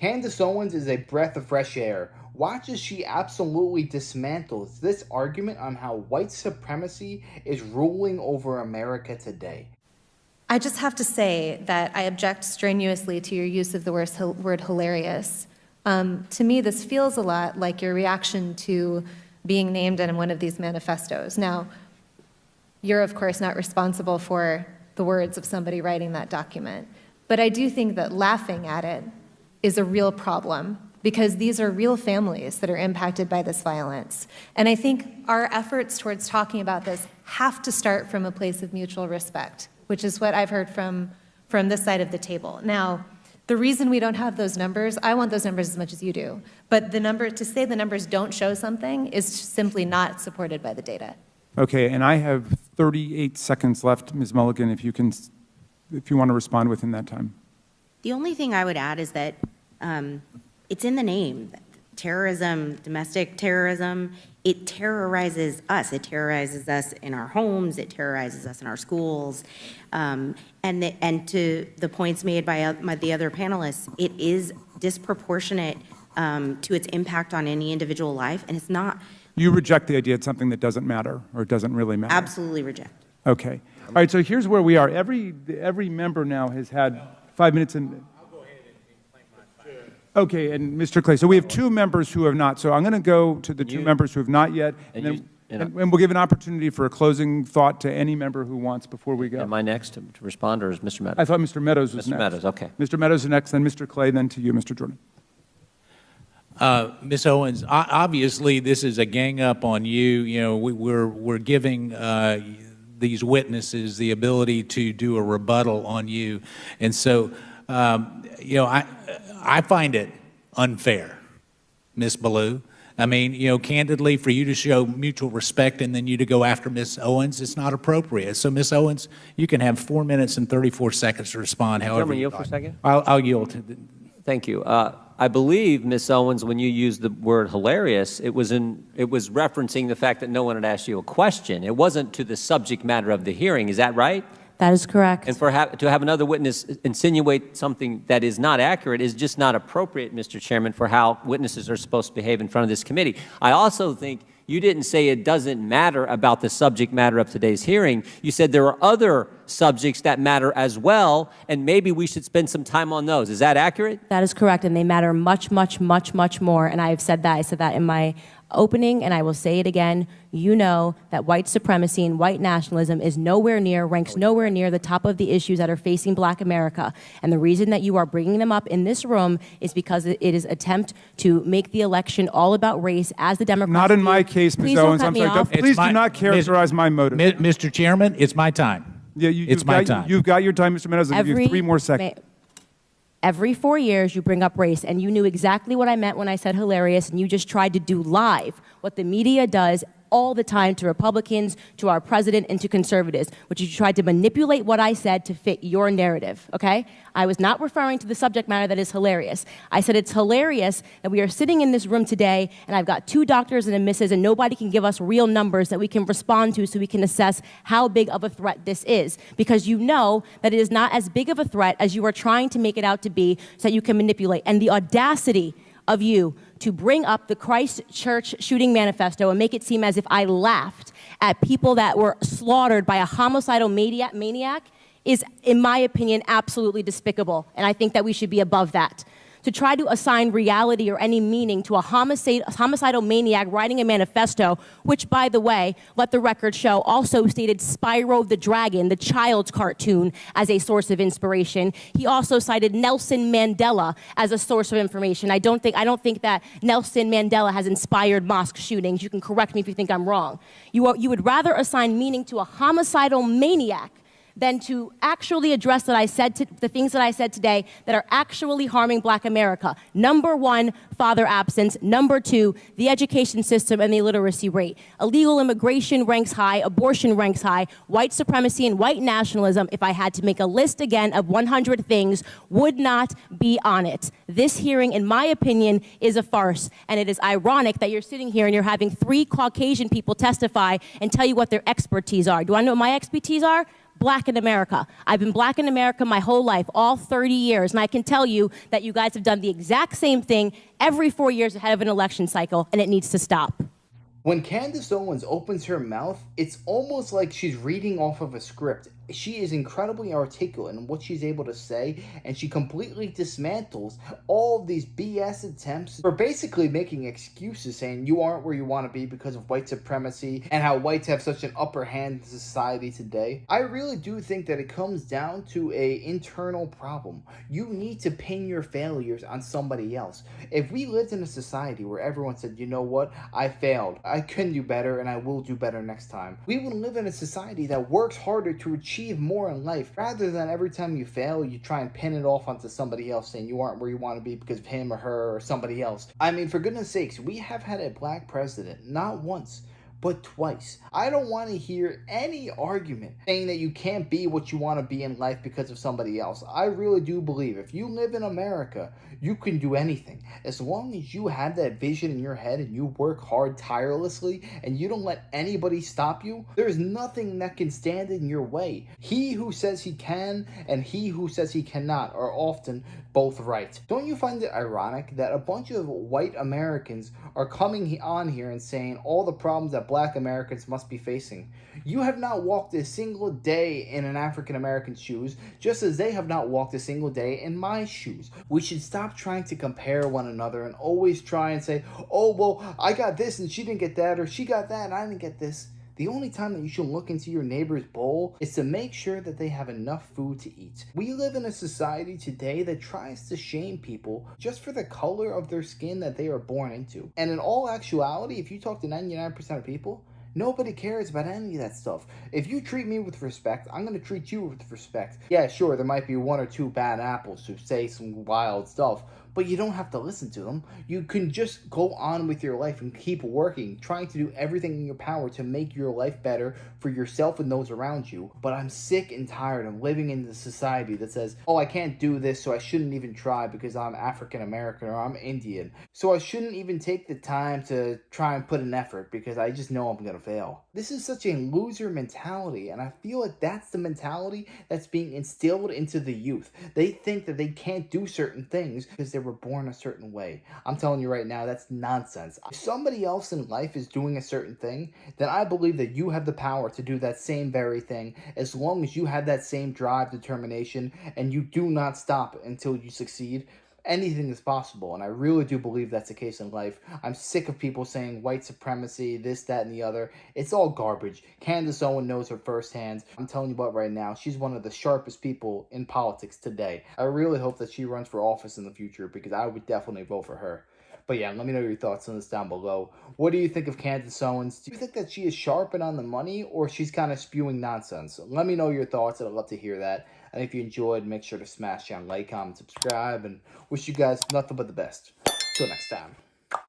Candace Owens is a breath of fresh air. Watch as she absolutely dismantles this argument on how white supremacy is ruling over America today. I just have to say that I object strenuously to your use of the word hilarious. To me, this feels a lot like your reaction to being named in one of these manifestos. Now, you're of course not responsible for the words of somebody writing that document, but I do think that laughing at it is a real problem because these are real families that are impacted by this violence. And I think our efforts towards talking about this have to start from a place of mutual respect, which is what I've heard from this side of the table. Now, the reason we don't have those numbers, I want those numbers as much as you do, but to say the numbers don't show something is simply not supported by the data. Okay, and I have 38 seconds left, Ms. Mulligan, if you want to respond within that time. The only thing I would add is that it's in the name. Terrorism, domestic terrorism, it terrorizes us. It terrorizes us in our homes. It terrorizes us in our schools. And to the points made by the other panelists, it is disproportionate to its impact on any individual life, and it's not. You reject the idea it's something that doesn't matter or doesn't really matter? Absolutely reject. Okay. All right, so here's where we are. Every member now has had 5 minutes and... Okay, and Mr. Clay, so we have 2 members who have not. So I'm going to go to the 2 members who have not yet, and we'll give an opportunity for a closing thought to any member who wants before we go. Am I next to respond, or is Mr. Meadows? I thought Mr. Meadows was Mr. next. Meadows, okay. Mr. Meadows is next, then Mr. Clay, then to you, Mr. Jordan. Ms. Owens, obviously this is a gang up on you. You know, we're giving these witnesses the ability to do a rebuttal on you, and so you know, I find it unfair, Ms. Ballou. I mean, you know, candidly, for you to show mutual respect and then you to go after Ms. Owens, it's not appropriate. So, Ms. Owens, you can have 4 minutes and 34 seconds to respond. However, yield for a second. I'll yield. Thank you. I believe, Ms. Owens, when you used the word hilarious, it was referencing the fact that no one had asked you a question. It wasn't to the subject matter of the hearing. Is that right? That is correct. And to have another witness insinuate something that is not accurate is just not appropriate, Mr. Chairman, for how witnesses are supposed to behave in front of this committee. I also think you didn't say it doesn't matter about the subject matter of today's hearing. You said there are other subjects that matter as well, and maybe we should spend some time on those. Is that accurate? That is correct, and they matter much, much, much, much more, and I have said that. I said that in my opening, and I will say it again. You know that white supremacy and white nationalism ranks nowhere near the top of the issues that are facing Black America. And the reason that you are bringing them up in this room is because it is an attempt to make the election all about race as the Democrats. Not in my case, Ms. Owens. I'm sorry. Please do not characterize my motive. Mr. Chairman, it's my time. Yeah, it's my time. You've got your time, Mr. Meadows. I'll give you 3 more seconds. Every 4 years, you bring up race, and you knew exactly what I meant when I said hilarious, and you just tried to do live what the media does all the time to Republicans, to our president, and to conservatives, which you tried to manipulate what I said to fit your narrative, okay? I was not referring to the subject matter that is hilarious. I said it's hilarious that we are sitting in this room today, and I've got 2 doctors and a missus, and nobody can give us real numbers that we can respond to so we can assess how big of a threat this is, because you know that it is not as big of a threat as you are trying to make it out to be so that you can manipulate. And the audacity of you to bring up the Christchurch shooting manifesto and make it seem as if I laughed at people that were slaughtered by a homicidal maniac is, in my opinion, absolutely despicable. And I think that we should be above that. To try to assign reality or any meaning to a homicidal maniac writing a manifesto, which, by the way, let the record show, also stated Spyro the Dragon, the child's cartoon, as a source of inspiration. He also cited Nelson Mandela as a source of information. I don't think that Nelson Mandela has inspired mosque shootings. You can correct me if you think I'm wrong. You would rather assign meaning to a homicidal maniac than to actually address the things that I said today that are actually harming Black America. Number 1, father absence. Number 2, the education system and the illiteracy rate. Illegal immigration ranks high, abortion ranks high, white supremacy and white nationalism, if I had to make a list again of 100 things, would not be on it. This hearing, in my opinion, is a farce, and it is ironic that you're sitting here and you're having 3 Caucasian people testify and tell you what their expertise are. Do I know what my expertise are? Black in America. I've been Black in America my whole life, all 30 years, and I can tell you that you guys have done the exact same thing every 4 years ahead of an election cycle, and it needs to stop. When Candace Owens opens her mouth, it's almost like she's reading off of a script. She is incredibly articulate in what she's able to say, and she completely dismantles all of these BS attempts for basically making excuses, saying you aren't where you want to be because of white supremacy and how whites have such an upper hand in society today. I really do think that it comes down to a internal problem. You need to pin your failures on somebody else. If we lived in a society where everyone said, you know what, I failed, I can do better, and I will do better next time, we would live in a society that works harder to achieve more in life, rather than every time you fail, you try and pin it off onto somebody else, saying you aren't where you want to be because of him or her or somebody else. I mean, for goodness sakes, we have had a black president not once, but twice. I don't want to hear any argument saying that you can't be what you want to be in life because of somebody else. I really do believe if you live in America, you can do anything. As long as you have that vision in your head and you work hard tirelessly and you don't let anybody stop you, there's nothing that can stand in your way. He who says he can and he who says he cannot are often both right. Don't you find it ironic that a bunch of white Americans are coming on here and saying all the problems that black Americans must be facing? You have not walked a single day in an African American's shoes, just as they have not walked a single day in my shoes. We should stop trying to compare one another and always try and say, oh, well, I got this and she didn't get that, or she got that and I didn't get this. The only time that you should look into your neighbor's bowl is to make sure that they have enough food to eat. We live in a society today that tries to shame people just for the color of their skin that they are born into. And in all actuality, if you talk to 99% of people, nobody cares about any of that stuff. If you treat me with respect, I'm going to treat you with respect. Yeah, sure, there might be one or two bad apples who say some wild stuff, but you don't have to listen to them. You can just go on with your life and keep working, trying to do everything in your power to make your life better for yourself and those around you. But I'm sick and tired of living in the society that says, oh, I can't do this, so I shouldn't even try because I'm African American or I'm Indian. So I shouldn't even take the time to try and put an effort because I just know I'm going to fail. This is such a loser mentality, and I feel like that's the mentality that's being instilled into the youth. They think that they can't do certain things because they were born a certain way. I'm telling you right now, that's nonsense. If somebody else in life is doing a certain thing, then I believe that you have the power to do that same very thing as long as you have that same drive, determination, and you do not stop until you succeed. Anything is possible, and I really do believe that's the case in life. I'm sick of people saying white supremacy, this, that, and the other. It's all garbage. Candace Owens knows her firsthand. I'm telling you what right now, she's one of the sharpest people in politics today. I really hope that she runs for office in the future because I would definitely vote for her. But yeah, let me know your thoughts on this down below. What do you think of Candace Owens? Do you think that she is sharp and on the money, or she's kind of spewing nonsense? Let me know your thoughts. I'd love to hear that. And if you enjoyed, make sure to smash down like, comment, subscribe, and wish you guys nothing but the best. Till next time.